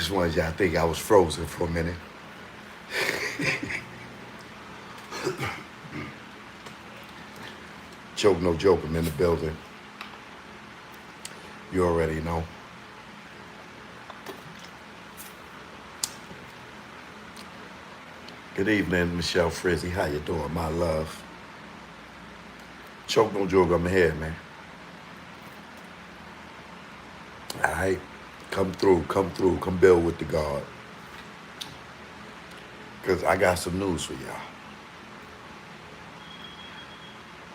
just wanted y'all to think I was frozen for a minute. Joke, no joke. I'm in the building. You already know. Good evening, Michelle Frizzy. How you doing, my love? Choke, no joke. I'm here, man. All right. Come through, come build with the God. Because I got some news for y'all.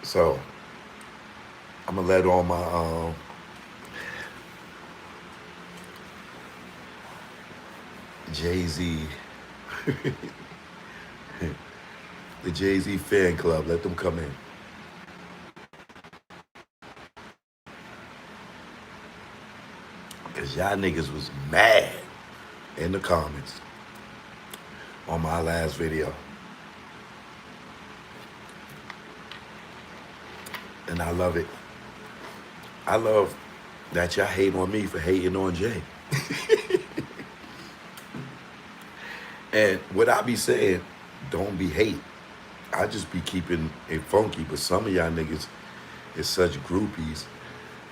So, I'm going to let all my Jay-Z, the Jay-Z fan club, let them come in. Because y'all niggas was mad in the comments on my last video. And I love it. I love that y'all hate on me for hating on Jay. And what I be saying, don't be hate. I just be keeping it funky, but some of y'all niggas is such groupies.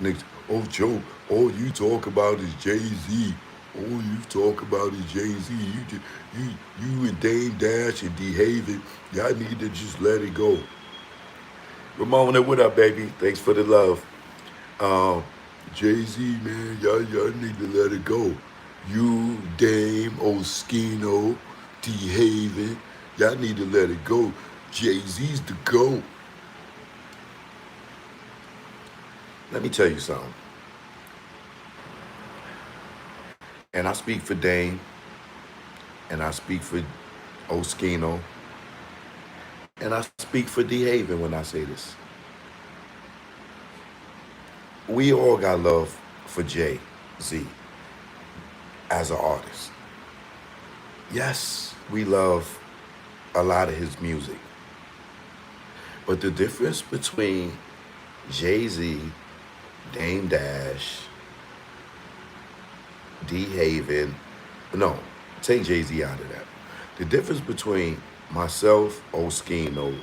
Niggas, oh Joe, all you talk about is Jay-Z. All you talk about is Jay-Z. You and Dame Dash and D-Haven, y'all need to just let it go. Ramona, what up, baby? Thanks for the love. Jay-Z, man, y'all need to let it go. You, Dame, Oskino, D-Haven, y'all need to let it go. Jay-Z's the GOAT. Let me tell you something. And I speak for Dame, and I speak for Oskino, and I speak for D-Haven when I say this. We all got love for Jay-Z as an artist. Yes, we love a lot of his music. But the difference between Jay-Z, Dame Dash, D-Haven, no, take Jay-Z out of that. The difference between myself, Oskino,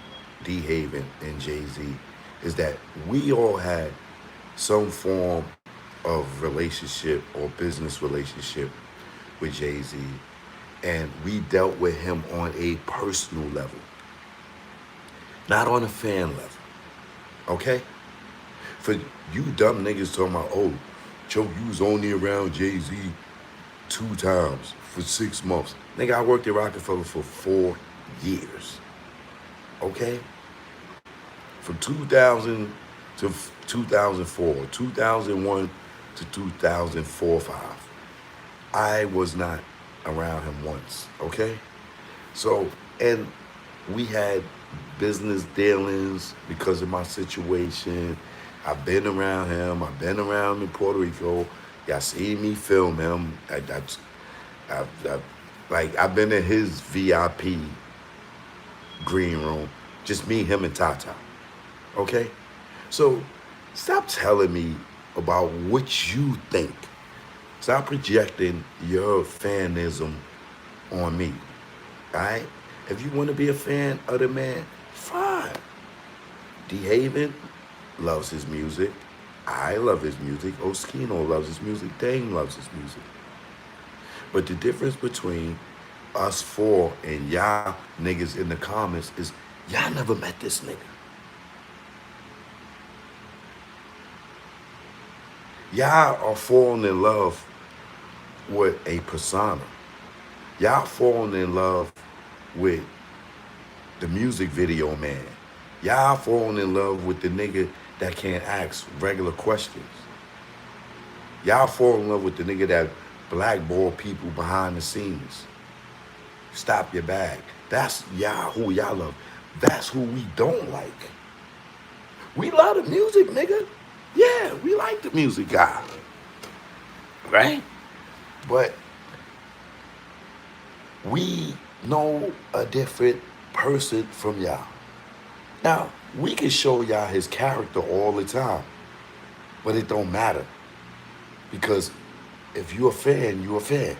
D-Haven, and Jay-Z is that we all had some form of relationship or business relationship with Jay-Z, and we dealt with him on a personal level, not on a fan level, okay? For you dumb niggas talking about, oh, Joe, you was only around Jay-Z 2 times for 6 months. Nigga, I worked at Rockefeller for 4 years, okay? From 2000 to 2004, 2001 to 2004-5. I was not around him once, okay? So, and we had business dealings because of my situation. I've been around him. I've been around in Puerto Rico. Y'all seen me film him. I've been in his VIP green room. Just me, him, and Tata. Okay? So stop telling me about what you think. Stop projecting your fanism on me. All right? If you want to be a fan of the man, fine. D-Haven loves his music. I love his music. Oskino loves his music. Dame loves his music. But the difference between us four and y'all niggas in the comments is y'all never met this nigga. Y'all are falling in love with a persona. Y'all falling in love with the music video man. Y'all falling in love with the nigga that can't ask regular questions. Y'all fall in love with the nigga that blackball people behind the scenes. Stop your bag. That's y'all who y'all love. That's who we don't like. We love the music, nigga. Yeah, we like the music guy. Right? But we know a different person from y'all. Now, we can show y'all his character all the time, but it don't matter. Because if you're a fan, you're a fan.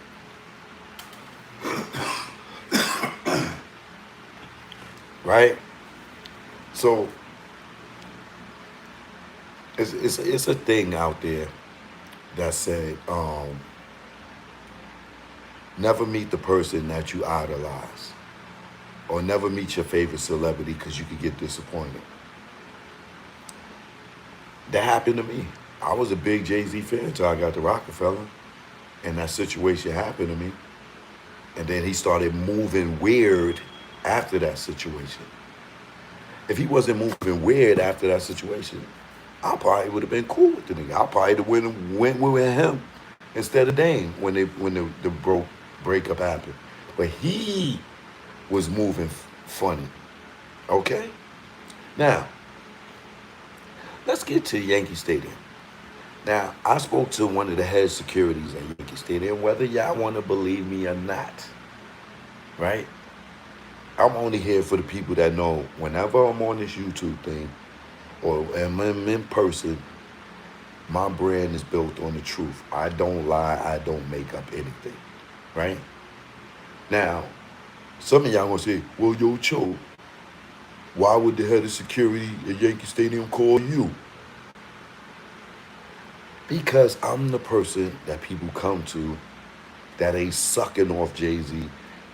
right? So it's a thing out there that said, never meet the person that you idolize, or never meet your favorite celebrity because you could get disappointed. That happened to me. I was a big Jay Z fan until I got to Rockefeller, and that situation happened to me. And then he started moving weird after that situation. If he wasn't moving weird after that situation, I probably would have been cool with the nigga. I probably went with him instead of Dame when the breakup happened. But he was moving funny. Okay? Now, let's get to Yankee Stadium. Now, I spoke to one of the head securities at Yankee Stadium, whether y'all want to believe me or not, right? I'm only here for the people that know whenever I'm on this YouTube thing or am in person, my brand is built on the truth. I don't lie, I don't make up anything, right? Now, some of y'all gonna say, well, yo, Cho, why would the head of security at Yankee Stadium call you? Because I'm the person that people come to that ain't sucking off Jay-Z,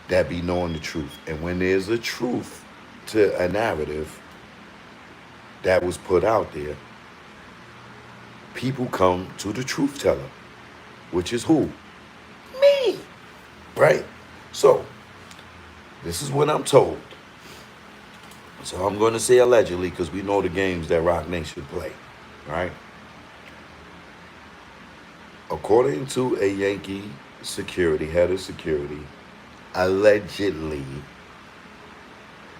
that be knowing the truth. And when there's a truth to a narrative that was put out there, people come to the truth teller, which is who? Me. Right? So, this is what I'm told. So I'm going to say allegedly because we know the games that Rock Nation play, right? According to a Yankee security, head of security, allegedly,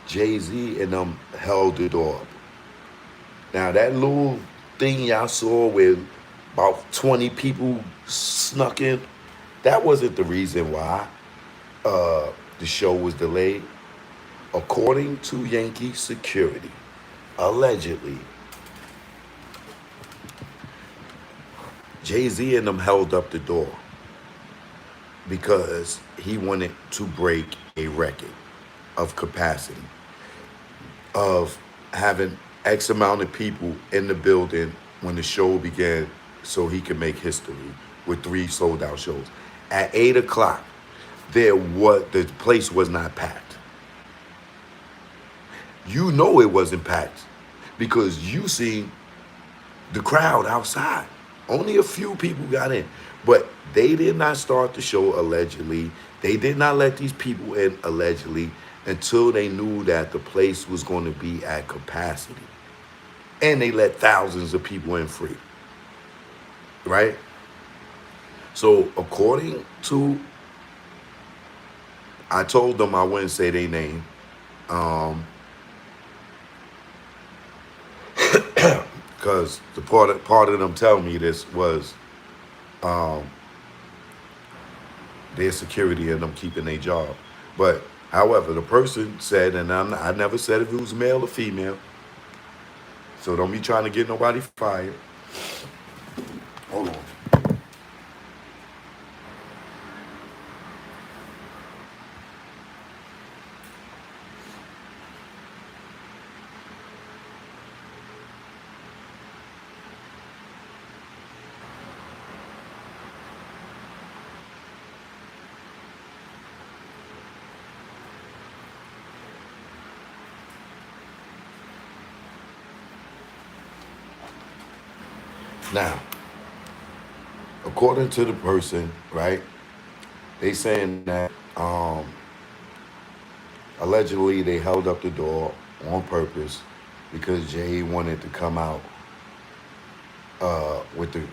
Jay-Z and them held it up. Now, that little thing y'all saw where about 20 people snuck in, that wasn't the reason why the show was delayed. According to Yankee security, allegedly, Jay-Z and them held up the door because he wanted to break a record of capacity, of having X amount of people in the building when the show began so he could make history with 3 sold out shows. At 8 o'clock, the place was not packed. You know it wasn't packed because you seen the crowd outside. Only a few people got in. But they did not start the show allegedly. They did not let these people in allegedly until they knew that the place was going to be at capacity. And they let thousands of people in free. Right? So according to, I told them I wouldn't say their name. Because the part of them telling me this was their security and them keeping their job. But however, the person said, and I never said if it was male or female, so don't be trying to get nobody fired. Hold on. Now, according to the person, right, they saying that allegedly they held up the door on purpose because Jay wanted to come out with the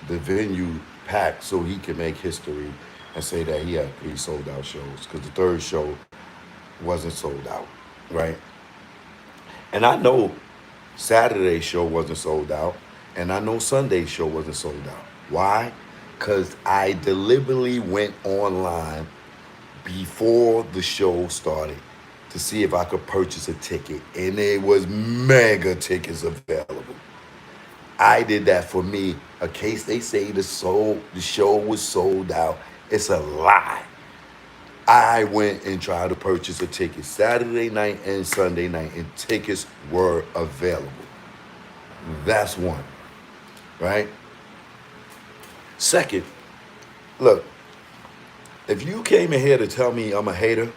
venue packed so he could make history and say that he had 3 sold out shows because the third show wasn't sold out, right? And I know Saturday's show wasn't sold out, and I know Sunday's show wasn't sold out. Why? Because I deliberately went online before the show started to see if I could purchase a ticket, and there was mega tickets available. I did that for me. In case they say the show was sold out, it's a lie. I went and tried to purchase a ticket Saturday night and Sunday night, and tickets were available. That's one, right? Second, look, if you came in here to tell me I'm a hater,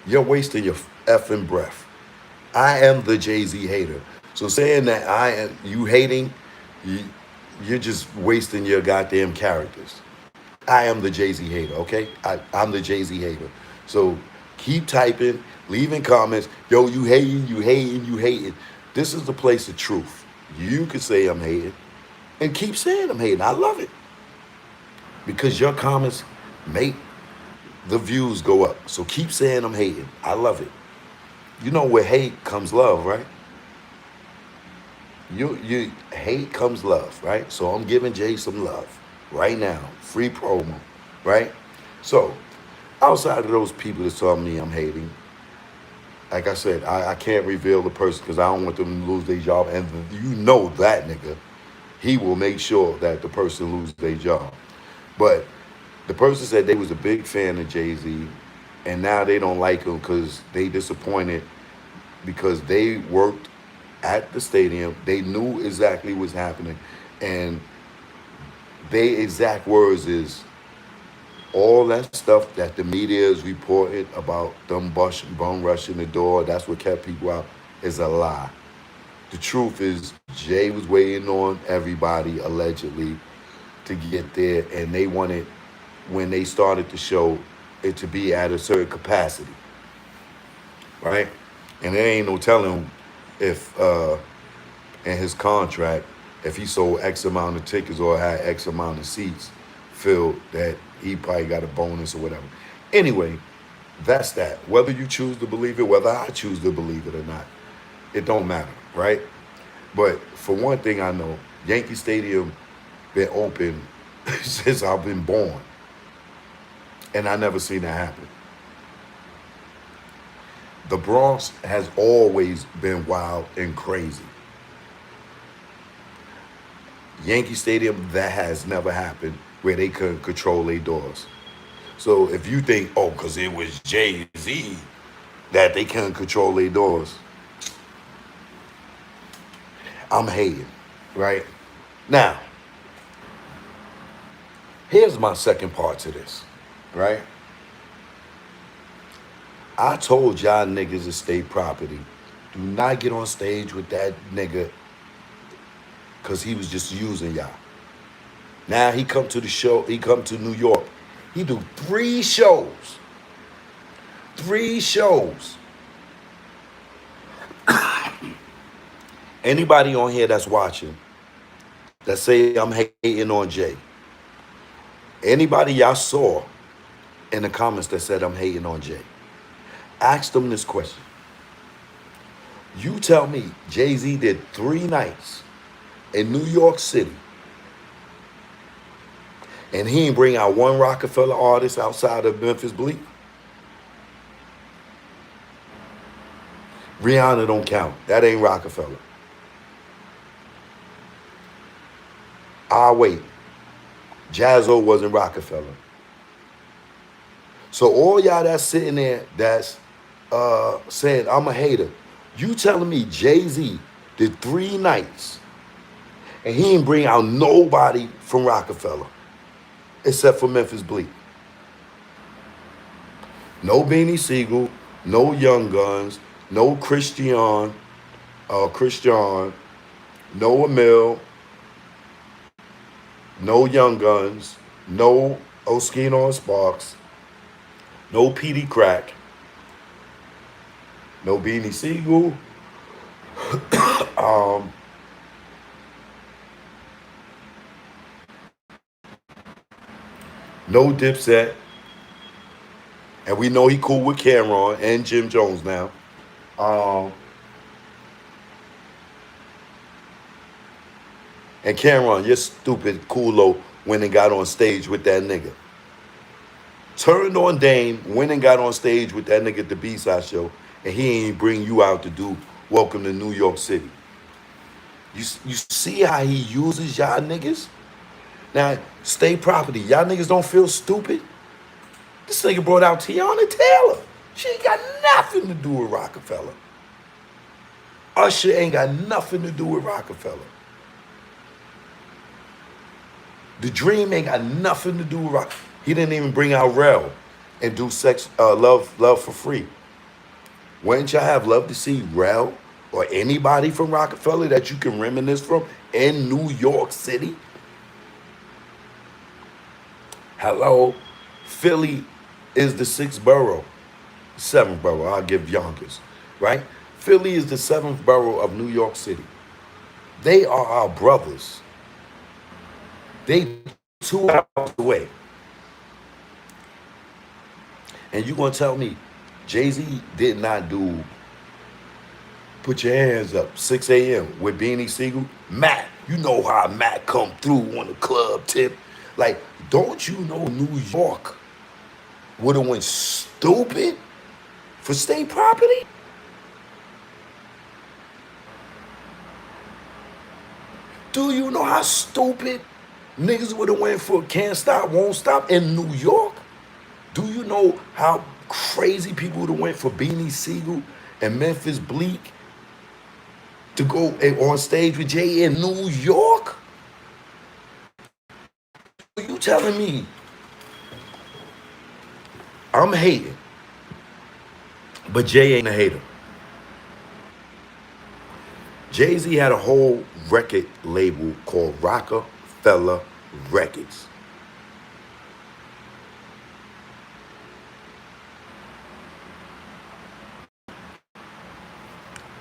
you're wasting your effing breath. I am the Jay-Z hater. So saying that I am you hating, you, you're just wasting your goddamn characters. I am the Jay-Z hater, okay? I'm the Jay-Z hater. So keep typing, leaving comments. Yo, you hating, you hating, you hating. This is the place of truth. You can say I'm hating and keep saying I'm hating. I love it because your comments make the views go up. So keep saying I'm hating. I love it. You know where hate comes love, right? You hate comes love, right? So I'm giving Jay some love right now, free promo, right? So outside of those people that tell me I'm hating, like I said, I can't reveal the person because I don't want them to lose their job, and you know that nigga, he will make sure that the person loses their job. But the person said they was a big fan of Jay-Z, and now they don't like him because they disappointed because they worked at the stadium. They knew exactly what's happening. And their exact words is all that stuff that the media is reporting about them bum rushing the door, that's what kept people out, is a lie. The truth is Jay was waiting on everybody allegedly to get there, and they wanted, when they started the show, it to be at a certain capacity, right? And there ain't no telling if in his contract, if he sold X amount of tickets or had X amount of seats filled, that he probably got a bonus or whatever. Anyway, that's that. Whether you choose to believe it, whether I choose to believe it or not, it don't matter, right? But for one thing I know, Yankee Stadium been open since I've been born. And I never seen that happen. The Bronx has always been wild and crazy. Yankee Stadium, that has never happened where they couldn't control their doors. So if you think, oh, because it was Jay-Z that they couldn't control their doors, I'm hating, right? Now, here's my second part to this, right? I told y'all niggas to stay property. Do not get on stage with that nigga because he was just using y'all. Now he come to the show, he come to New York. He do 3 shows. 3 shows. Anybody on here that's watching that say I'm hating on Jay, anybody y'all saw in the comments that said I'm hating on Jay, ask them this question. You tell me Jay-Z did 3 nights in New York City and he ain't bring out one Rockefeller artist outside of Memphis Bleak? Rihanna don't count. That ain't Rockefeller. Wait. Jazzo wasn't Rockefeller. So all y'all that's sitting there that's saying I'm a hater, you telling me Jay-Z did 3 nights and he ain't bring out nobody from Rockefeller except for Memphis Bleak? No Beanie Siegel, no Young Guns, no Christian, no Emil, no Young Guns, no Oskino and Sparks, no PD Crack, no Beanie Siegel, no Dipset, and we know he cool with Cameron and Jim Jones now. And Cameron, you're stupid Kulo went and got on stage with that nigga. Turned on Dame, went and got on stage with that nigga at the B-side show, and he ain't bring you out to do Welcome to New York City. You see how he uses y'all niggas? Now, stay property. Y'all niggas don't feel stupid? This nigga brought out Tiana Taylor. She ain't got nothing to do with Rockefeller. Usher ain't got nothing to do with Rockefeller. The Dream ain't got nothing to do with Rock. He didn't even bring out Rel and do love for free. Wouldn't y'all have loved to see Rel or anybody from Rockefeller that you can reminisce from in New York City? Hello, Philly is the sixth borough, seventh borough. I'll give Yonkers, right? Philly is the seventh borough of New York City. They are our brothers. They 2 hours away. And you gonna tell me Jay-Z did not do Put Your Hands Up 6 a.m. with Beanie Siegel? Matt, you know how Matt come through on the club tip. Like, don't you know New York would have went stupid for state property? Do you know how stupid niggas would have went for Can't Stop, Won't Stop in New York? Do you know how crazy people would have went for Beanie Siegel and Memphis Bleak to go on stage with Jay in New York? Are you telling me I'm hating, but Jay ain't a hater? Jay-Z had a whole record label called Rockefeller Records.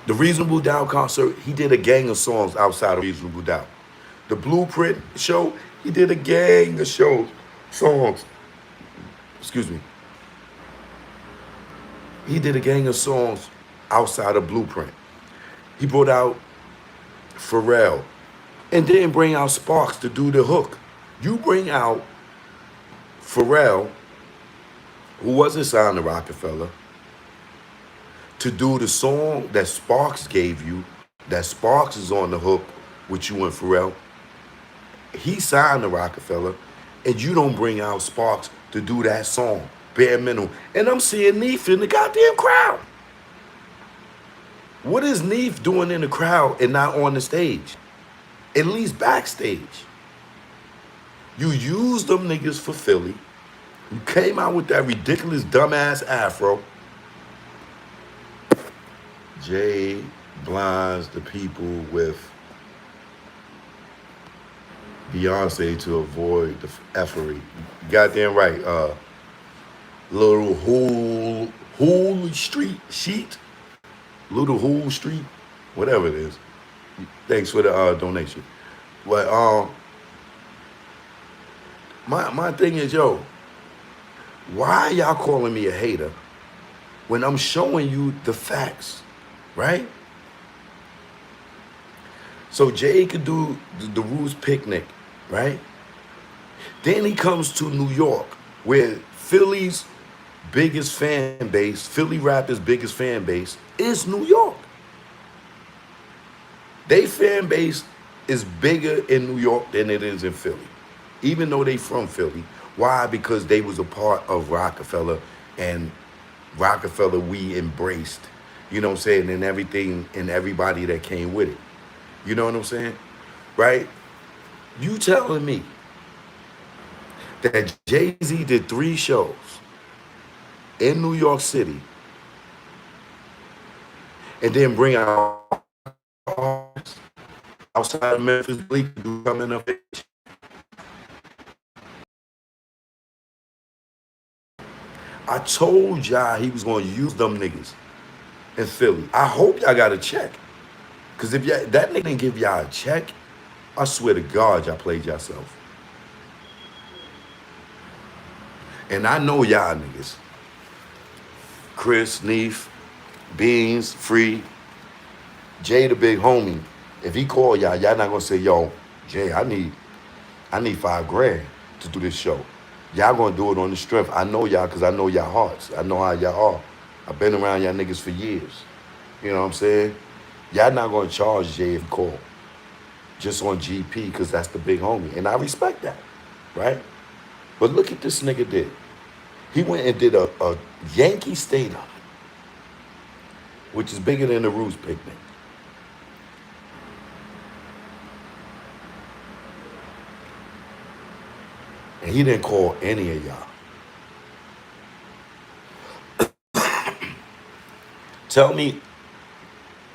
The Reasonable Doubt concert, he did a gang of songs outside of Reasonable Doubt. The Blueprint show, he did a gang of songs. Excuse me. He did a gang of songs outside of Blueprint. He brought out Pharrell and didn't bring out Sparks to do the hook. You bring out Pharrell, who wasn't signed to Rockefeller, to do the song that Sparks gave you, that Sparks is on the hook with you and Pharrell. He signed to Rockefeller, and you don't bring out Sparks to do that song, bare minimum. And I'm seeing Neef in the goddamn crowd. What is Neef doing in the crowd and not on the stage? At least backstage. You used them niggas for Philly. You came out with that ridiculous dumbass afro. Jay blinds the people with Beyonce to avoid the effery. Goddamn right. Little Hool Street sheet. Little Hool Street, whatever it is. Thanks for the donation. But my thing is, yo, why y'all calling me a hater when I'm showing you the facts, right? So Jay could do the Roots Picnic, right? Then he comes to New York, where Philly's biggest fan base, Philly rappers' biggest fan base is New York. They fan base is bigger in New York than it is in Philly, even though they from Philly. Why? Because they was a part of Rockefeller, and Rockefeller we embraced, you know what I'm saying, and everything and everybody that came with it. You know what I'm saying? Right? You telling me that Jay-Z did 3 shows in New York City and then bring out artists outside of Memphis Bleak to come in up? I told y'all he was gonna use them niggas in Philly. I hope y'all got a check. Cause if that nigga didn't give y'all a check, I swear to God y'all played yourself. And I know y'all niggas. Chris, Neef, Beans, Free, Jay the big homie. If he call y'all not gonna say, yo, Jay, I need $5,000 to do this show. Y'all gonna do it on the strength. I know y'all because I know y'all hearts. I know how y'all are. I've been around y'all niggas for years. You know what I'm saying? Y'all not gonna charge Jay if you call. Just on GP because that's the big homie. And I respect that, right? But look at this nigga did. He went and did a Yankee Stadium, which is bigger than the Roots picnic. And he didn't call any of y'all. Tell me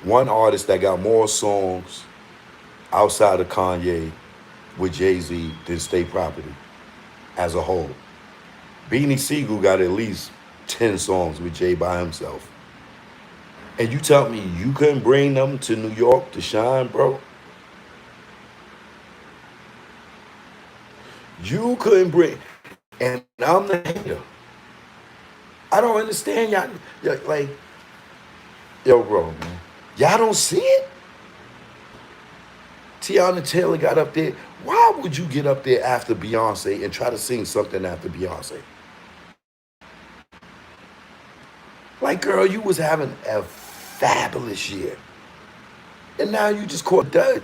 one artist that got more songs outside of Kanye with Jay-Z than State Property as a whole. Beanie Siegel got at least 10 songs with Jay by himself. And you tell me you couldn't bring them to New York to shine, bro? You couldn't bring, and I'm the hater. I don't understand y'all like, yo, bro, man. Y'all don't see it? Tiana Taylor got up there. Why would you get up there after Beyonce and try to sing something after Beyonce? Like, girl, you was having a fabulous year. And now you just caught dud.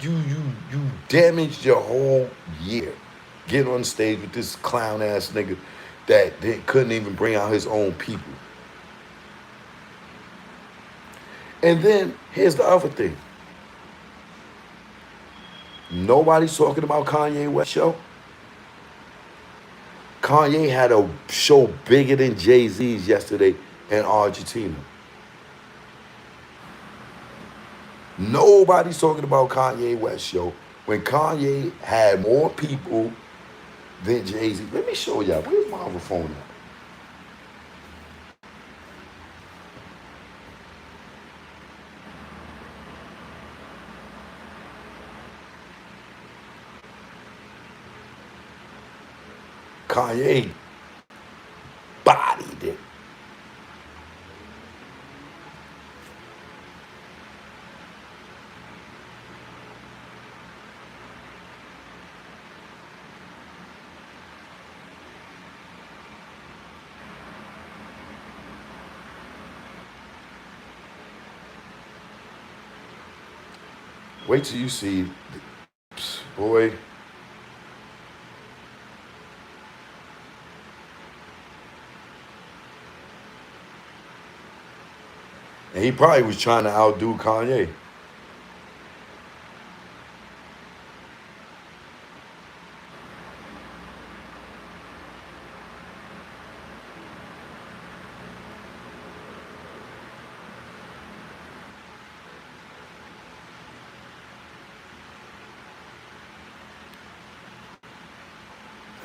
You damaged your whole year. Get on stage with this clown ass nigga that couldn't even bring out his own people. And then here's the other thing. Nobody's talking about Kanye West show. Kanye had a show bigger than Jay-Z's yesterday in Argentina. Nobody's talking about Kanye West show when Kanye had more people than Jay-Z. Let me show y'all. Where's my other phone at? Kanye bodied it. Wait till you see, boy. And he probably was trying to outdo Kanye.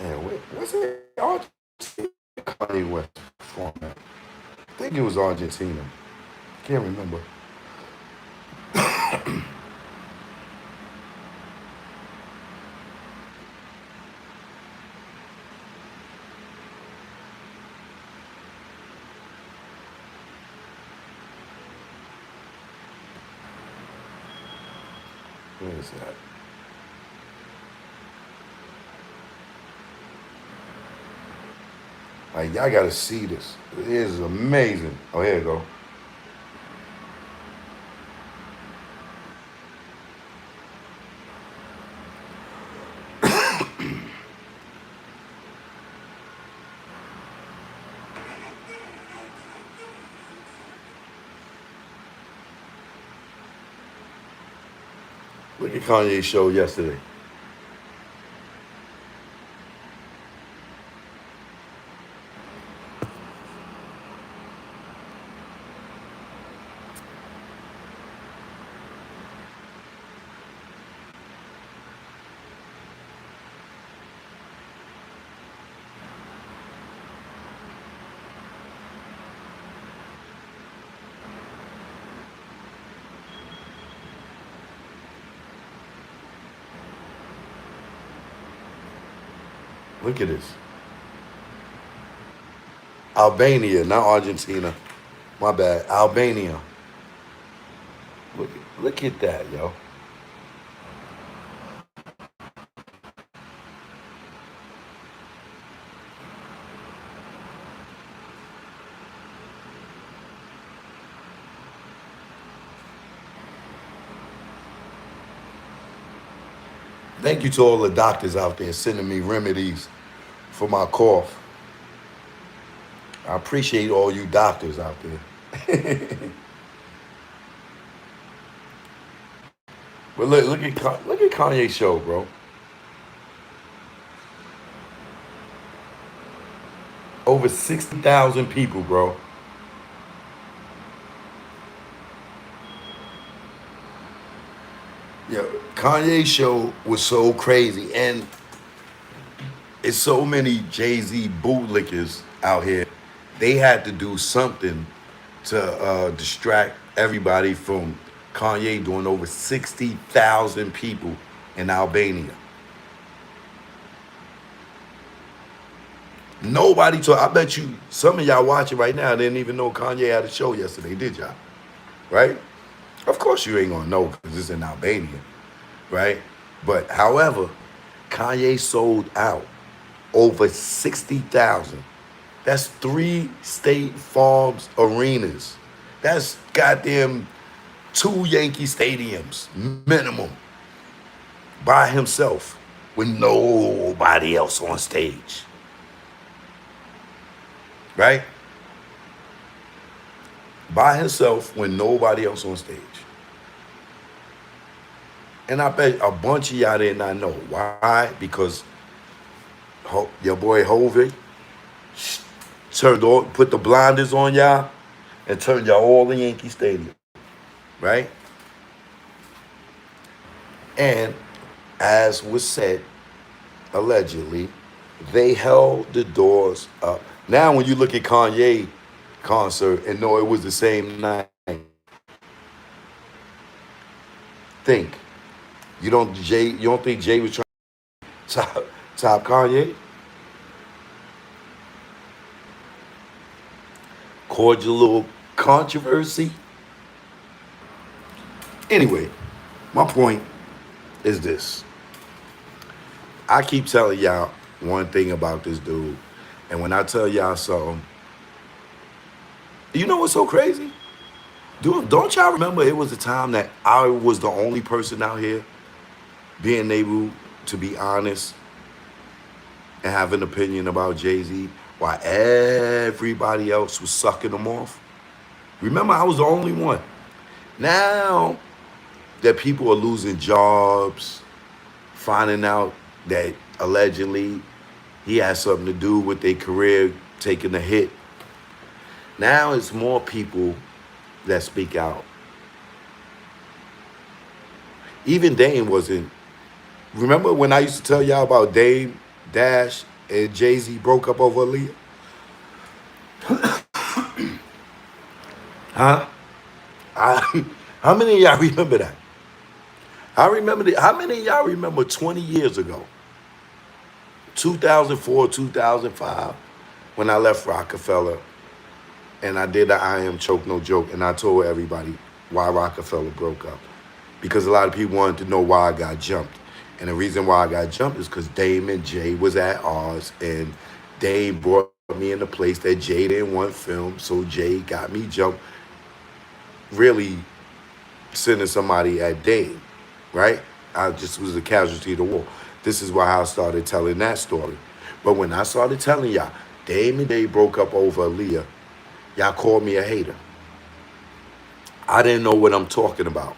Man, what's it? Argentina, Kanye West format. I think it was Argentina. Can't remember. Where is that? Like, y'all gotta see this. It is amazing. Oh, here you go. Look at Kanye's show yesterday. Look at this. Albania, not Argentina. My bad. Albania. Look at that, yo. Thank you to all the doctors out there sending me remedies for my cough. I appreciate all you doctors out there. But look at Kanye's show, bro. Over 60,000 people, bro. Yeah, Kanye's show was so crazy, and it's so many Jay Z bootlickers out here. They had to do something to distract everybody from Kanye doing over 60,000 people in Albania. Nobody told. I bet you some of y'all watching right now didn't even know Kanye had a show yesterday, did y'all? Right? Of course you ain't gonna know because it's in Albania, right? But however, Kanye sold out over 60,000. That's 3 State Farms arenas. That's goddamn 2 Yankee stadiums minimum by himself with nobody else on stage. Right? By himself with nobody else on stage. And I bet a bunch of y'all did not know. Why? Because your boy Hovey put the blinders on y'all and turned y'all all in Yankee Stadium. Right? And as was said, allegedly, they held the doors up. Now, when you look at Kanye concert and know it was the same night, think you don't think Jay was trying to top Kanye? Caused a little controversy. Anyway, my point is this. I keep telling y'all one thing about this dude. And when I tell y'all something, you know what's so crazy? Dude, don't y'all remember it was a time that I was the only person out here being able to be honest and have an opinion about Jay-Z while everybody else was sucking them off? Remember, I was the only one. Now that people are losing jobs, finding out that allegedly he has something to do with their career taking a hit. Now it's more people that speak out. Even Dame wasn't. Remember when I used to tell y'all about Dame, Dash, and Jay-Z broke up over Aaliyah? Huh? How many of y'all remember that? I remember how many of y'all remember 20 years ago? 2004, 2005, when I left Rockefeller and I did the I Am Choke No Joke, and I told everybody why Rockefeller broke up. Because a lot of people wanted to know why I got jumped. And the reason why I got jumped is because Dame and Jay was at ours, and Dame brought me in a place that Jay didn't want filmed, so Jay got me jumped, really sending somebody at Dame, right? I just was a casualty of the war. This is why I started telling that story. But when I started telling y'all, Dame and Jay broke up over Aaliyah, y'all called me a hater. I didn't know what I'm talking about.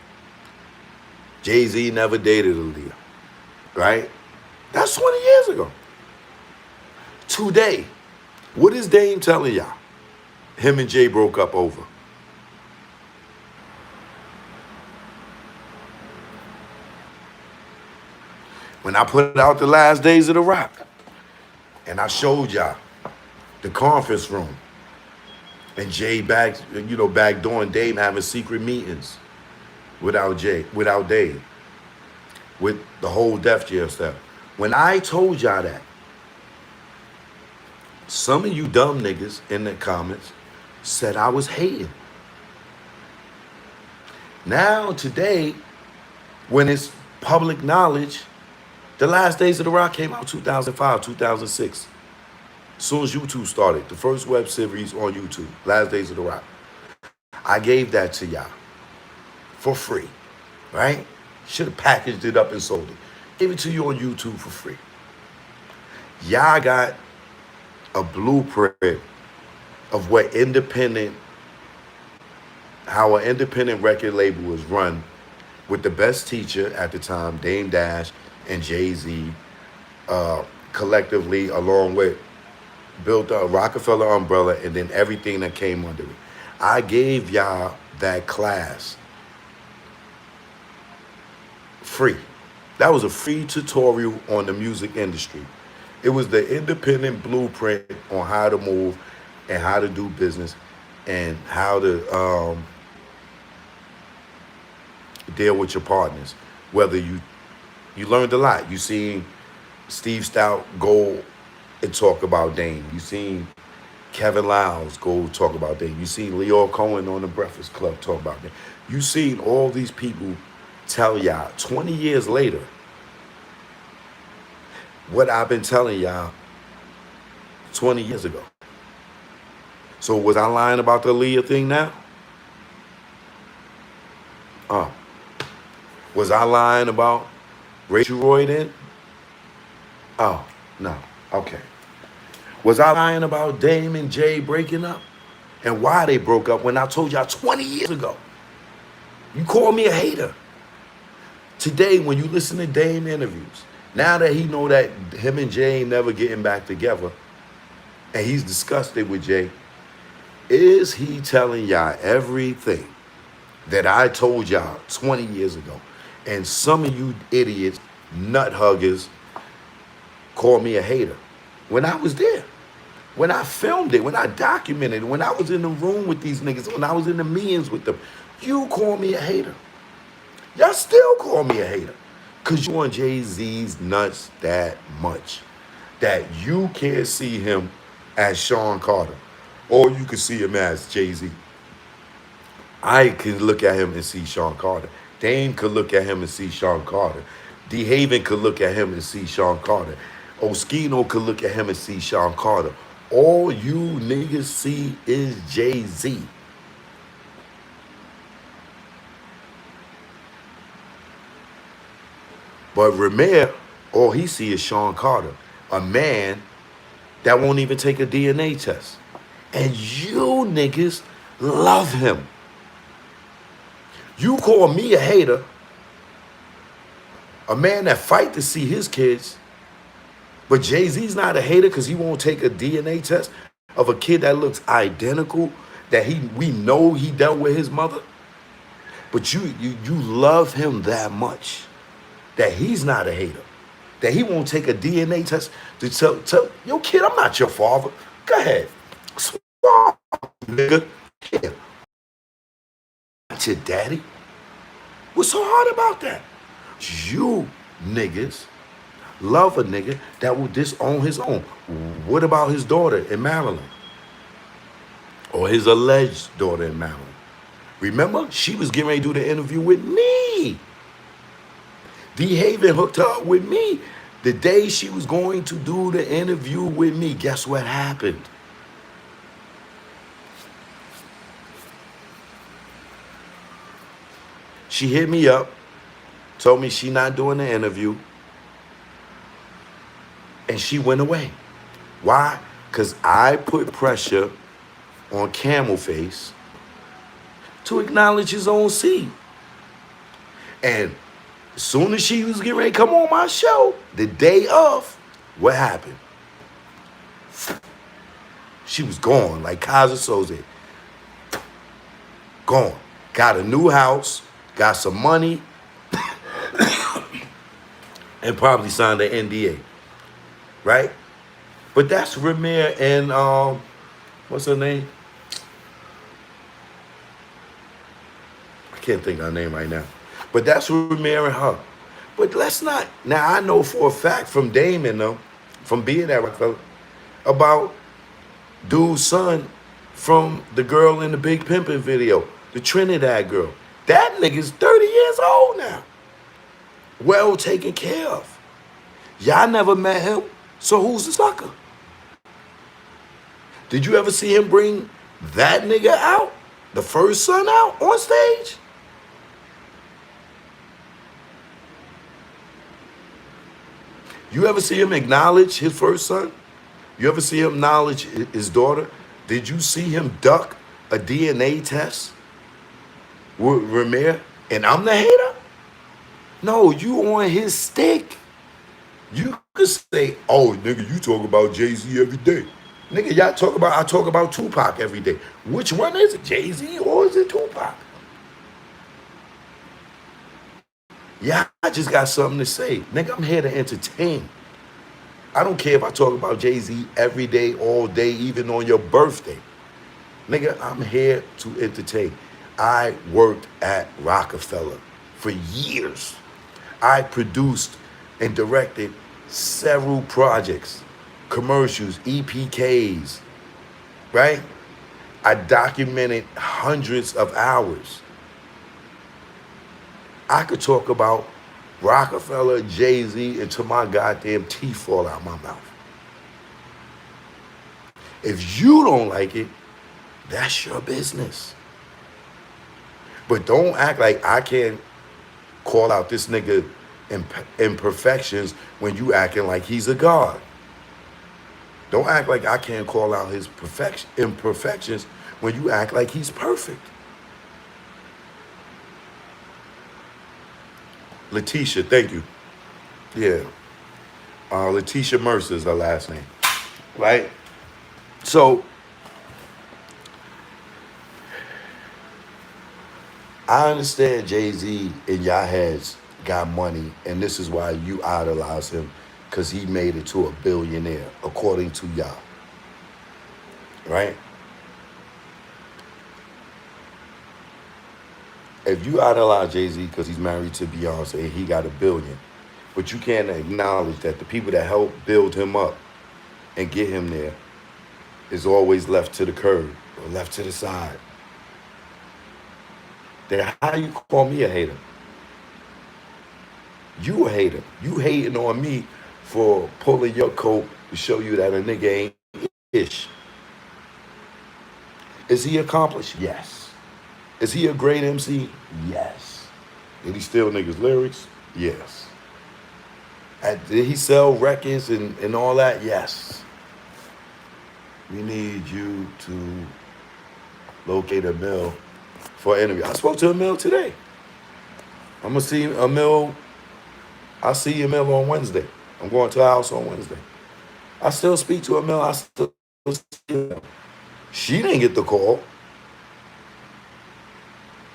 Jay-Z never dated Aaliyah, right? That's 20 years ago. Today, what is Dame telling y'all? Him and Jay broke up over. When I put out the last days of the Roc, and I showed y'all the conference room, and Jay back doing Dame having secret meetings without Dave, with the whole Def Jam stuff. When I told y'all that, some of you dumb niggas in the comments said I was hating. Now, today, when it's public knowledge, the last days of the Roc came out 2005, 2006. As soon as YouTube started, the first web series on YouTube, Last Days of the Roc. I gave that to y'all for free, right? Should have packaged it up and sold it. Gave it to you on YouTube for free. Y'all got a blueprint of what how an independent record label was run with the best teacher at the time, Dame Dash and Jay-Z, collectively, along with built a Rockefeller umbrella and then everything that came under it. I gave y'all that class free. That was a free tutorial on the music industry. It was the independent blueprint on how to move and how to do business and how to deal with your partners. Whether you learned a lot. You seen Steve Stout go and talk about Dame. You seen Kevin Lyles go talk about Dame. You seen Leo Cohen on the Breakfast Club talk about Dame. You seen all these people tell y'all 20 years later what I've been telling y'all 20 years ago. So was I lying about the Aaliyah thing now? Oh. Was I lying about Rachel Roy then? Oh, no. Okay. Was I lying about Dame and Jay breaking up? And why they broke up when I told y'all 20 years ago? You call me a hater. Today, when you listen to Dame interviews, now that he know that him and Jay ain't never getting back together, and he's disgusted with Jay, is he telling y'all everything that I told y'all 20 years ago? And some of you idiots, nut huggers, call me a hater. When I was there, when I filmed it, when I documented it, when I was in the room with these niggas, when I was in the meetings with them, you call me a hater. Y'all still call me a hater. Because you want Jay-Z's nuts that much that you can't see him as Sean Carter, or you can see him as Jay-Z. I can look at him and see Sean Carter. Dame could look at him and see Sean Carter. D. Haven could look at him and see Sean Carter. Oskino could look at him and see Sean Carter. All you niggas see is Jay-Z. But Ramir, all he see is Sean Carter, a man that won't even take a DNA test. And you niggas love him. You call me a hater, a man that fight to see his kids, but Jay-Z's not a hater because he won't take a DNA test of a kid that looks identical, that we know he dealt with his mother. But you love him that much that he's not a hater, that he won't take a DNA test to tell yo, kid, I'm not your father. Go ahead. Swallow, nigga. Yeah. Not your daddy. What's so hard about that? You niggas love a nigga that will disown his own. What about his daughter in Maryland? Or his alleged daughter in Maryland? Remember, she was getting ready to do the interview with me. D. Haven hooked her up with me. The day she was going to do the interview with me, guess what happened? She hit me up, told me she not doing the interview, and she went away. Why? Because I put pressure on Camel Face to acknowledge his own seed. And as soon as she was getting ready to come on my show, the day of, what happened? She was gone, like Kaiser Soze. Gone. Got a new house, got some money, and probably signed an NDA. Right? But that's Ramir and, what's her name? I can't think of her name right now. But that's Ramir and her. But let's not. Now, I know for a fact from Damon, though, from being at Rockefeller, about dude's son from the girl in the Big Pimpin' video, the Trinidad girl. That nigga's 30 years old now. Well taken care of. Y'all never met him, so who's the sucker? Did you ever see him bring that nigga out, the first son out, on stage? You ever see him acknowledge his first son? You ever see him acknowledge his daughter? Did you see him duck a DNA test with Ramir? And I'm the hater? No, you on his stick. You could say, oh, nigga, you talk about Jay-Z every day. Nigga, I talk about Tupac every day. Which one is it, Jay-Z or is it Tupac? Yeah, I just got something to say. Nigga, I'm here to entertain. I don't care if I talk about Jay-Z every day, all day, even on your birthday. Nigga, I'm here to entertain. I worked at Rockefeller for years. I produced and directed several projects, commercials, EPKs, right? I documented hundreds of hours. I could talk about Rockefeller, Jay-Z, until my goddamn teeth fall out my mouth. If you don't like it, that's your business. But don't act like I can't call out this nigga imperfections when you acting like he's a god. Don't act like I can't call out his imperfections when you act like he's perfect. Letitia, thank you. Yeah. Letitia Mercer is her last name. Right? So, I understand Jay-Z in y'all heads got money, and this is why you idolize him, because he made it to a billionaire, according to y'all. Right? If you idolize Jay-Z because he's married to Beyonce and he got a billion, but you can't acknowledge that the people that helped build him up and get him there is always left to the curb or left to the side. Then how you call me a hater? You a hater. You hating on me for pulling your coat to show you that a nigga ain't ish. Is he accomplished? Yes. Is he a great MC? Yes. Did he steal niggas' lyrics? Yes. Did he sell records and all that? Yes. We need you to locate a mill for an interview. I spoke to Emil today. I'm gonna see Emil. I see Emil on Wednesday. I'm going to her house on Wednesday. I still speak to Emil. I still see Emil. She didn't get the call.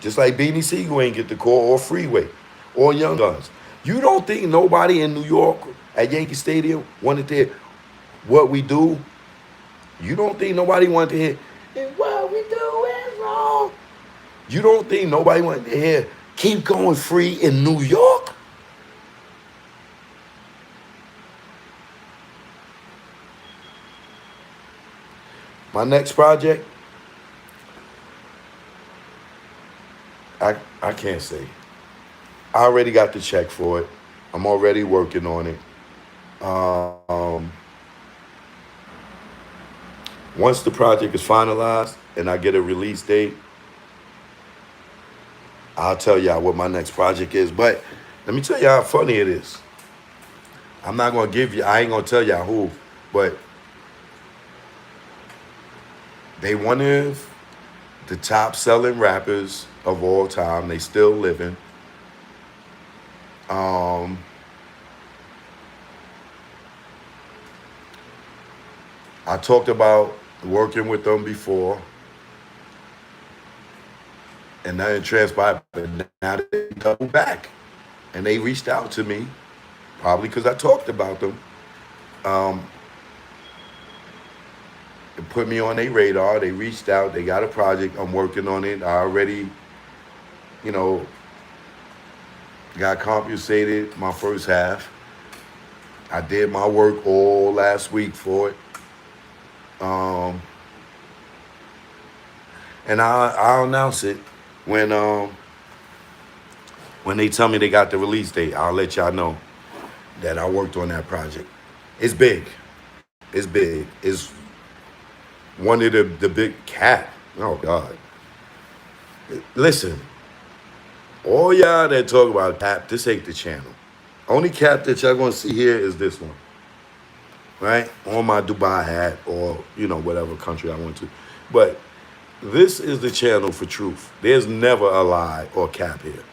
Just like Beanie Siegel ain't get the call, or Freeway, or Young Guns. You don't think nobody in New York at Yankee Stadium wanted to hear what we do? You don't think nobody wanted to hear, and what we do is wrong? You don't think nobody wanted to hear, keep going free in New York? My next project, I can't say. I already got the check for it. I'm already working on it. Once the project is finalized and I get a release date, I'll tell y'all what my next project is. But let me tell y'all how funny it is. I'm not gonna give you, I ain't gonna tell y'all who, but they one of the top selling rappers of all time. They still living. I talked about working with them before, and that it transpired. But now they double back, and they reached out to me, probably because I talked about them. Um, it put me on their radar. They reached out. They got a project. I'm working on it. I already, you know, got compensated my first half. I did my work all last week for it. And I'll announce it when they tell me they got the release date. I'll let y'all know that I worked on that project. It's big. It's big. It's one of the big cat. Oh God. Listen, all y'all that talk about cap, this ain't the channel. Only cap that y'all gonna see here is this one. right? On my Dubai hat or, whatever country I went to. But this is the channel for truth. There's never a lie or cap here.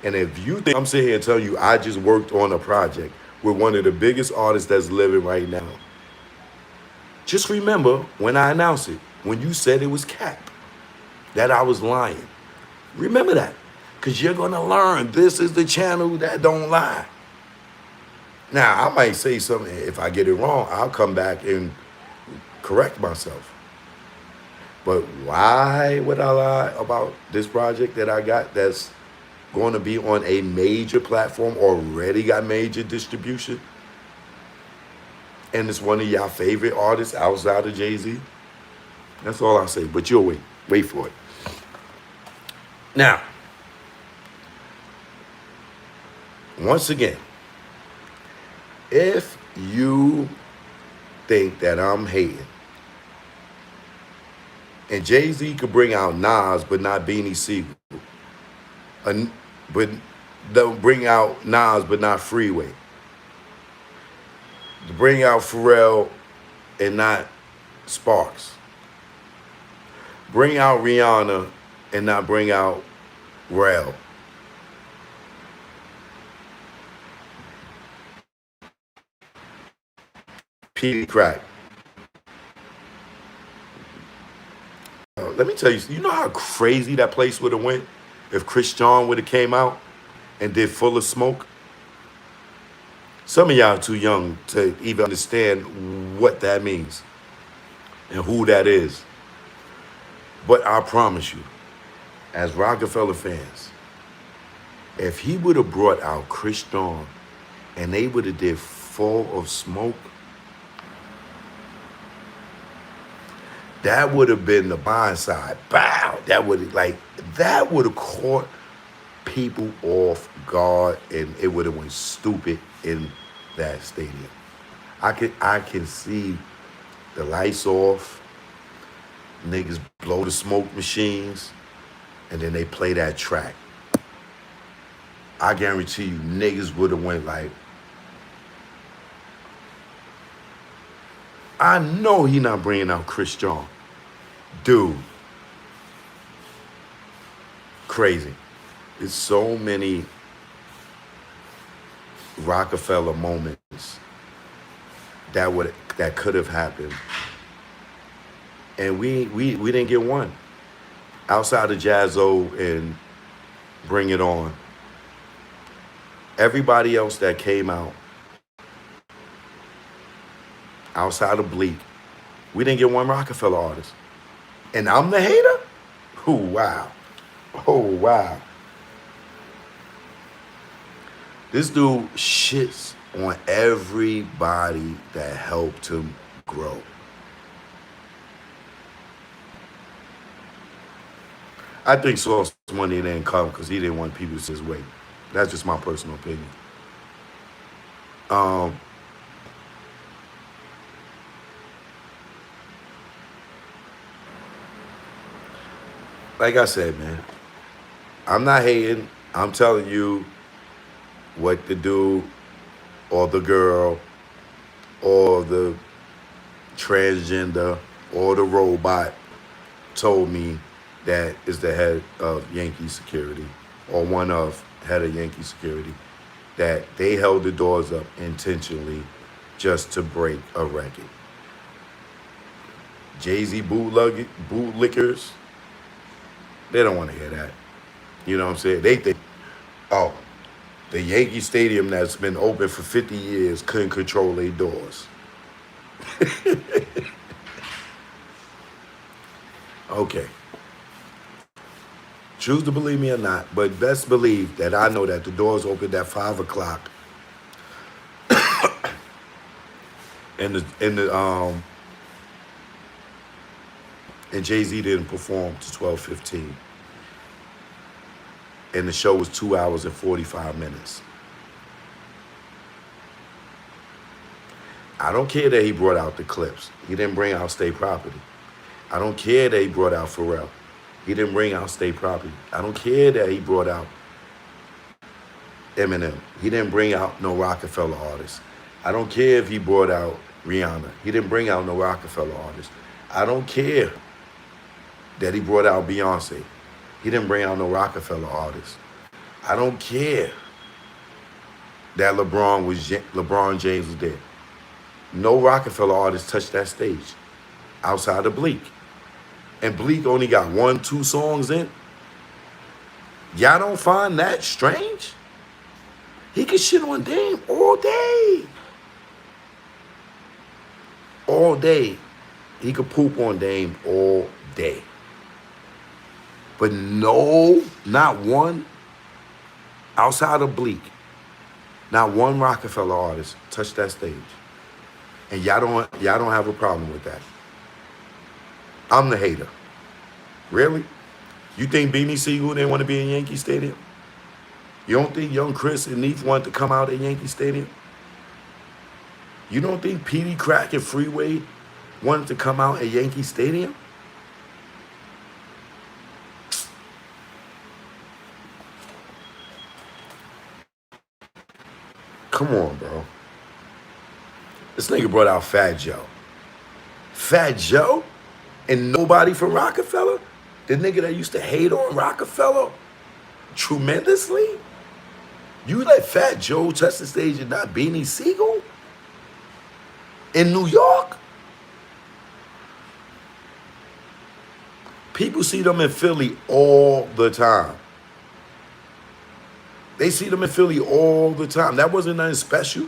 And if you think I'm sitting here telling you I just worked on a project with one of the biggest artists that's living right now, just remember when I announced it, when you said it was cap, that I was lying. Remember that. Because you're going to learn this is the channel that don't lie. Now, I might say something. If I get it wrong, I'll come back and correct myself. But why would I lie about this project that I got that's going to be on a major platform, already got major distribution? And it's one of y'all favorite artists outside of Jay-Z? That's all I say. But you'll wait. Wait for it. Now, once again, if you think that I'm hating, and Jay-Z could bring out Nas, but not Beanie Siegel, but they'll bring out Nas, but not Freeway, to bring out Pharrell and not Sparks, bring out Rihanna and not bring out Rel. Petey Crack. Let me tell you, you know how crazy that place would have went if Chris John would have came out and did Full of Smoke? Some of y'all are too young to even understand what that means and who that is. But I promise you, as Rockefeller fans, if he would have brought out Chris John and they would have did Full of Smoke, that would have been the blind side. Bow. That would have caught people off guard, and it would have went stupid in that stadium. I can see the lights off, niggas blow the smoke machines, and then they play that track. I guarantee you, niggas would have went like, I know he not bringing out Chris John. Dude. Crazy. There's so many Rockefeller moments that could have happened. And we didn't get one. Outside of Jazzo and Bring It On. Everybody else that came out, outside of Bleak, we didn't get one Rockefeller artist. And I'm the hater? Oh, wow. Oh, wow. This dude shits on everybody that helped him grow. I think Sauce Money didn't come because he didn't want people to see his weight. That's just my personal opinion. Like I said, man, I'm not hating. I'm telling you what the dude or the girl or the transgender or the robot told me that is the head of Yankee security, or one of head of Yankee security, that they held the doors up intentionally just to break a record. Jay-Z bootlickers, they don't want to hear that. You know what I'm saying? They think, oh, the Yankee Stadium that's been open for 50 years couldn't control their doors. Okay. Choose to believe me or not, but best believe that I know that the doors opened at 5 o'clock. and Jay-Z didn't perform to 12:15. And the show was 2 hours and 45 minutes. I don't care that he brought out the Clips. He didn't bring out State Property. I don't care that he brought out Pharrell. He didn't bring out State Property. I don't care that he brought out Eminem. He didn't bring out no Rockefeller artists. I don't care if he brought out Rihanna. He didn't bring out no Rockefeller artist. I don't care that he brought out Beyonce. He didn't bring out no Rockefeller artist. I don't care that LeBron James was there. No Rockefeller artist touched that stage outside of Bleak. And Bleak only got 1, 2 songs in. Y'all don't find that strange? He could shit on Dame all day. All day. He could poop on Dame all day. But no, not one, outside of Bleak, not one Rockefeller artist touched that stage. And y'all don't have a problem with that. I'm the hater. Really? You think Beanie Siegel didn't want to be in Yankee Stadium? You don't think young Chris and Neef wanted to come out at Yankee Stadium? You don't think Petey Crack and Freeway wanted to come out at Yankee Stadium? Come on, bro. This nigga brought out Fat Joe. Fat Joe? And nobody from Rockefeller? The nigga that used to hate on Rockefeller tremendously? You let Fat Joe touch the stage and not Beanie Siegel? In New York? People see them in Philly all the time. They see them in Philly all the time. That wasn't nothing special.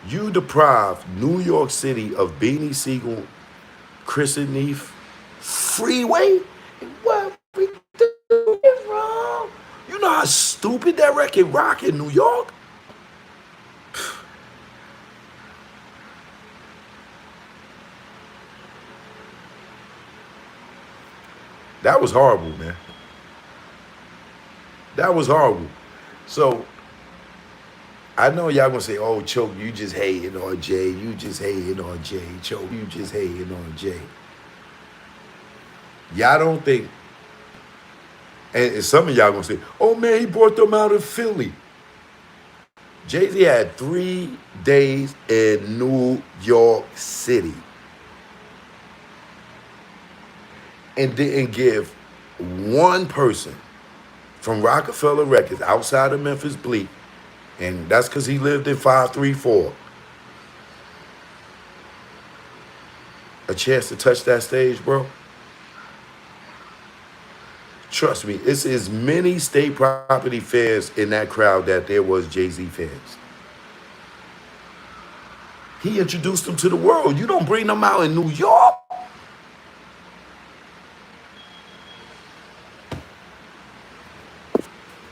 You deprived New York City of Beanie Siegel, Chris and Neef, Freeway. What we do is wrong. You know how stupid that record rock in New York? That was horrible, man. That was horrible. So I know y'all gonna say, "Oh, Choke, you just hating on Jay. You just hating on Jay. Choke, you just hating on Jay." Y'all don't think, and some of y'all gonna say, "Oh man, he brought them out of Philly." Jay-Z had 3 days in New York City and didn't give one person from Rockefeller Records outside of Memphis Bleak, and that's because he lived in 534, a chance to touch that stage, bro. Trust me, it's as many state property fans in that crowd that there was Jay-Z fans. He introduced them to the world. You don't bring them out in New York.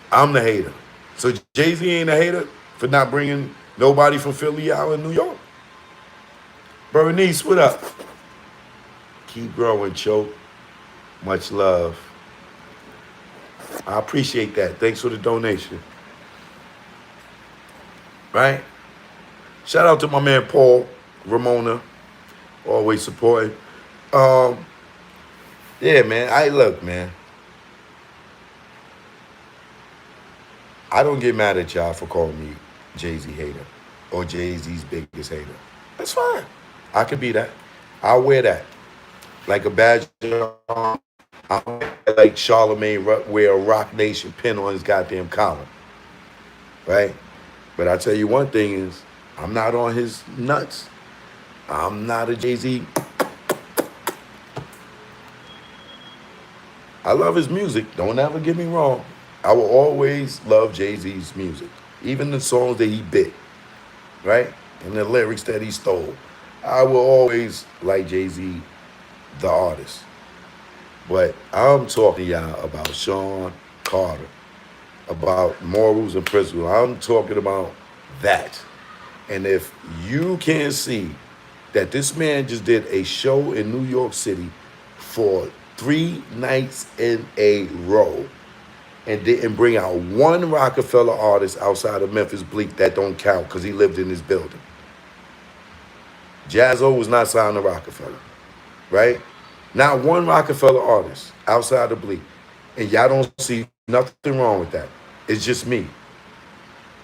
I'm the hater. So Jay-Z ain't a hater for not bringing nobody from Philly out in New York? Bernice, what up? Keep growing, Choke. Much love. I appreciate that. Thanks for the donation. Right? Shout out to my man Paul, Ramona, always supporting. Yeah, man. Look, man. I don't get mad at y'all for calling me Jay-Z hater or Jay-Z's biggest hater. That's fine. I could be that. I'll wear that like a badge of honor. I'll wear like Charlemagne wear a Rock Nation pin on his goddamn collar. Right? But I tell you one thing is, I'm not on his nuts. I'm not a Jay-Z. I love his music. Don't ever get me wrong. I will always love Jay-Z's music. Even the songs that he bit, right? And the lyrics that he stole. I will always like Jay-Z, the artist. But I'm talking to y'all about Sean Carter, about morals and principles. I'm talking about that. And if you can't see that this man just did a show in New York City for 3 nights in a row and didn't bring out one Rockefeller artist outside of Memphis Bleak, that don't count because he lived in his building. Jaz-O was not signed to Rockefeller, right? Not one Rockefeller artist outside of Bleak. And y'all don't see nothing wrong with that. It's just me.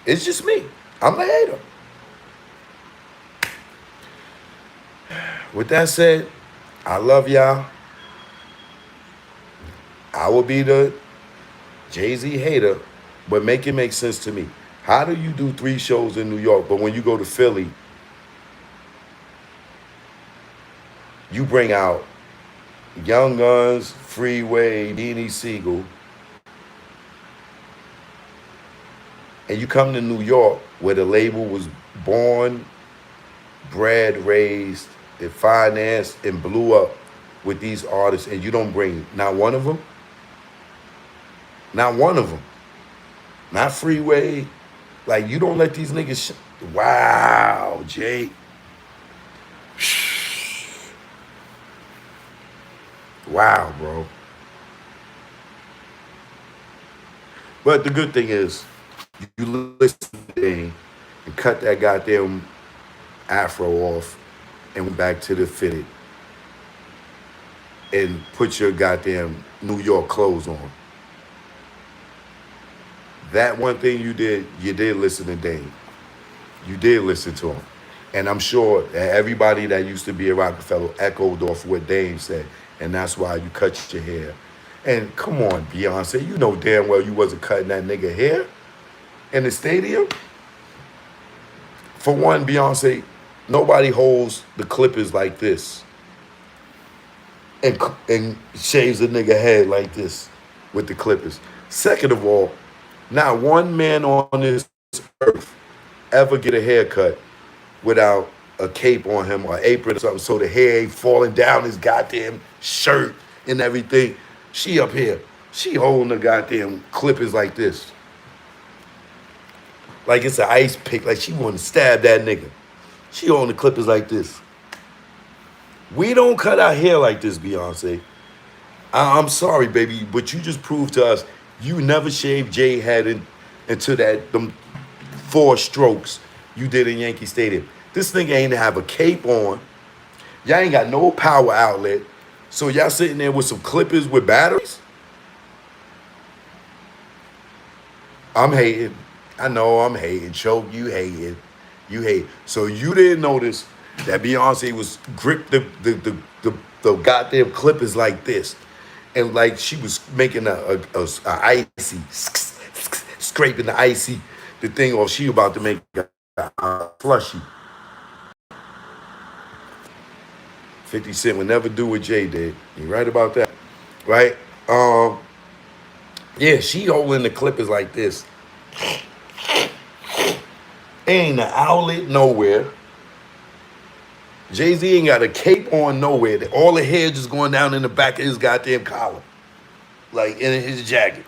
It's just me. I'm the hater. With that said, I love y'all. I will be the Jay-Z hater, but make it make sense to me. How do you do 3 shows in New York, but when you go to Philly, you bring out Young Guns, Freeway, Beanie Siegel, and you come to New York where the label was born, bred, raised, and financed, and blew up with these artists, and you don't bring not one of them, not one of them, not Freeway. Like, you don't let these niggas. Wow, Jay. Wow, bro. But the good thing is, you listen to the thing and cut that goddamn afro off and went back to the fitted and put your goddamn New York clothes on. That one thing you did listen to Dame. You did listen to him. And I'm sure that everybody that used to be a Rockefeller echoed off what Dame said. And that's why you cut your hair. And come on, Beyonce, you know damn well you wasn't cutting that nigga hair in the stadium. For one, Beyonce, nobody holds the clippers like this and shaves a nigga head like this with the clippers. Second of all, not one man on this earth ever get a haircut without a cape on him or apron or something so the hair ain't falling down his goddamn shirt and everything. She up here, she holding the goddamn clippers like this. Like it's an ice pick, like she want to stab that nigga. She holding the clippers like this. We don't cut our hair like this, Beyonce. I'm sorry, baby, but you just proved to us you never shaved Jay head into them 4 strokes you did in Yankee Stadium. This nigga ain't have a cape on. Y'all ain't got no power outlet. So y'all sitting there with some clippers with batteries? I'm hating. I know I'm hating. Choke, you hating. You hate. So you didn't notice that Beyonce was gripped the goddamn clippers like this. And like she was making a icy, scraping the thing off. She about to make a slushy. 50 Cent would never do what Jay did. You right about that, right? Yeah, she holding the clippers like this. Ain't an outlet nowhere. Jay-Z ain't got a cape on nowhere. All the hair just going down in the back of his goddamn collar. Like in his jacket.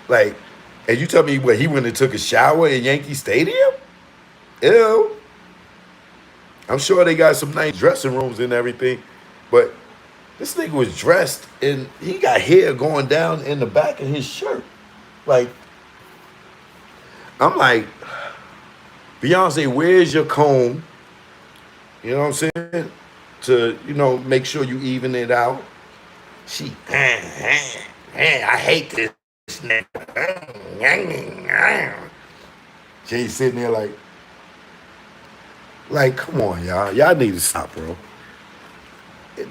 Like, and you tell me what, he went and took a shower in Yankee Stadium? Ew. I'm sure they got some nice dressing rooms and everything, but this nigga was dressed and he got hair going down in the back of his shirt. Like, I'm like, Beyonce, where's your comb? You know what I'm saying? To, make sure you even it out. She, I hate this nigga. Jay sitting there like, come on, y'all. Y'all need to stop, bro.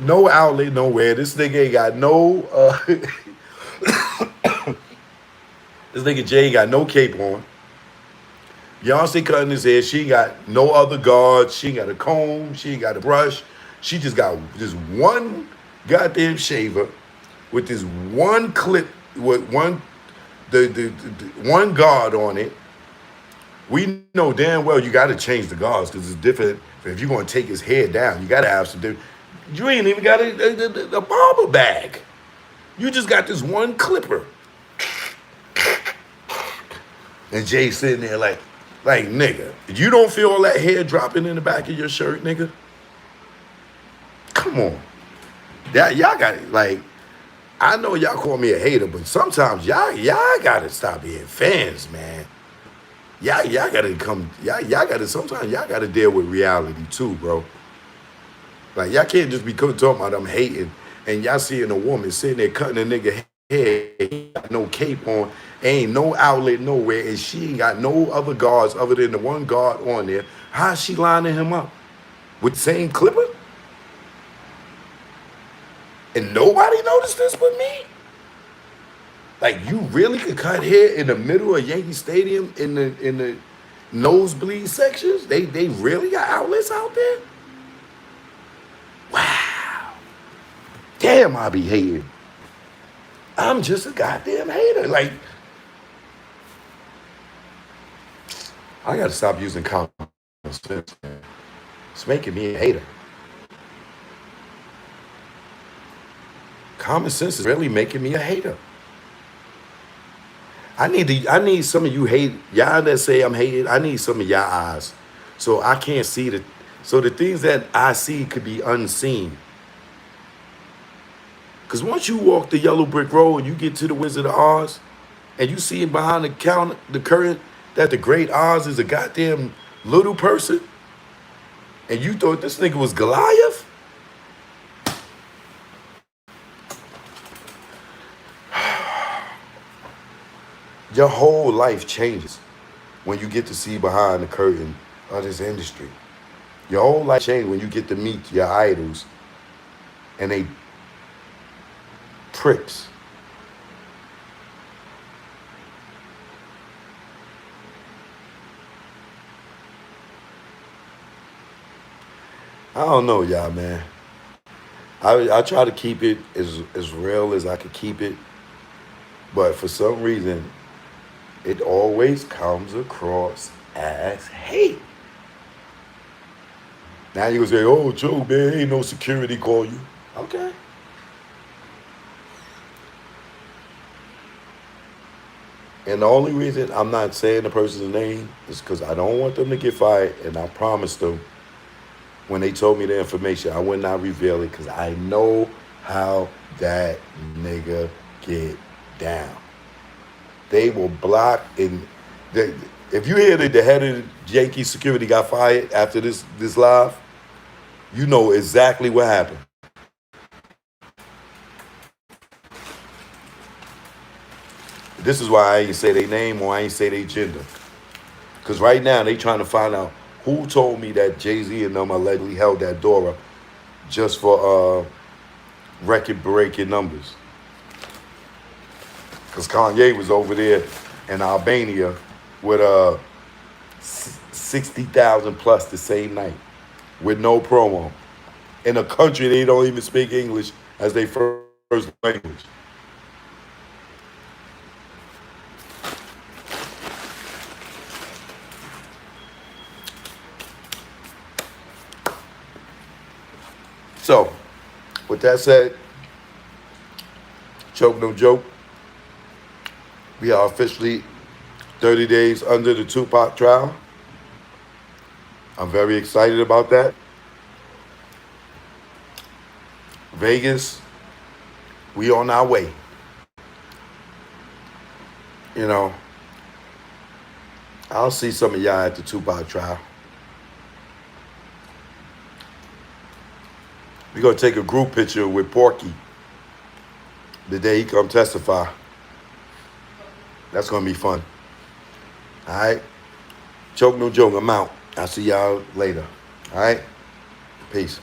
No outlet nowhere. This nigga ain't got no, this nigga Jay ain't got no cape on. Beyonce cutting his hair. She ain't got no other guards. She ain't got a comb. She ain't got a brush. She just got this one goddamn shaver with this one clip with the one guard on it. We know damn well you got to change the guards because it's different. If you're going to take his hair down, you got to have some different. You ain't even got a barber bag. You just got this one clipper. And Jay sitting there like, nigga, you don't feel all that hair dropping in the back of your shirt, nigga? Come on. Y'all got it. Like, I know y'all call me a hater, but sometimes y'all got to stop being fans, man. Y'all got to sometimes y'all got to deal with reality too, bro. Like, y'all can't just be talking about I'm hating and y'all seeing a woman sitting there cutting a nigga hair, he got no cape on, Ain't no outlet nowhere, and she ain't got no other guards other than the one guard on there. How's she lining him up with the same clipper? And nobody noticed this but me. Like, you really could cut hair in the middle of Yankee Stadium in the nosebleed sections? They really got outlets out there? Wow. Damn, I be hating. I'm just a goddamn hater. Like, I gotta stop using common sense, man. It's making me a hater. Common sense is really making me a hater. I need some of you hate y'all that say I'm hated. I need some of y'all eyes. So I can't see so the things that I see could be unseen. Cause once you walk the yellow brick road and you get to the Wizard of Oz and you see behind the curtain that the great Oz is a goddamn little person, and you thought this nigga was Goliath? Your whole life changes when you get to see behind the curtain of this industry. Your whole life changes when you get to meet your idols and they pricks. I don't know, y'all, man. I try to keep it as real as I could keep it, but for some reason, it always comes across as hate. Now you gonna say, "Oh, Joe, man, ain't no security call you." Okay. And the only reason I'm not saying the person's name is because I don't want them to get fired, and I promised them when they told me the information, I would not reveal it because I know how that nigga get down. They will block and if you hear that the head of the Yankee security got fired after this live, you know exactly what happened. This is why I ain't say their name or I ain't say their gender. Because right now they trying to find out who told me that Jay-Z and them allegedly held that door up just for record-breaking numbers. Because Kanye was over there in Albania with 60,000 plus the same night with no promo. In a country they don't even speak English as their first language. So, with that said, choke no joke. We are officially 30 days under the Tupac trial. I'm very excited about that. Vegas, we on our way. You know, I'll see some of y'all at the Tupac trial. We're going to take a group picture with Porky the day he come testify. That's going to be fun. All right? Choke no joke. I'm out. I'll see y'all later. All right? Peace.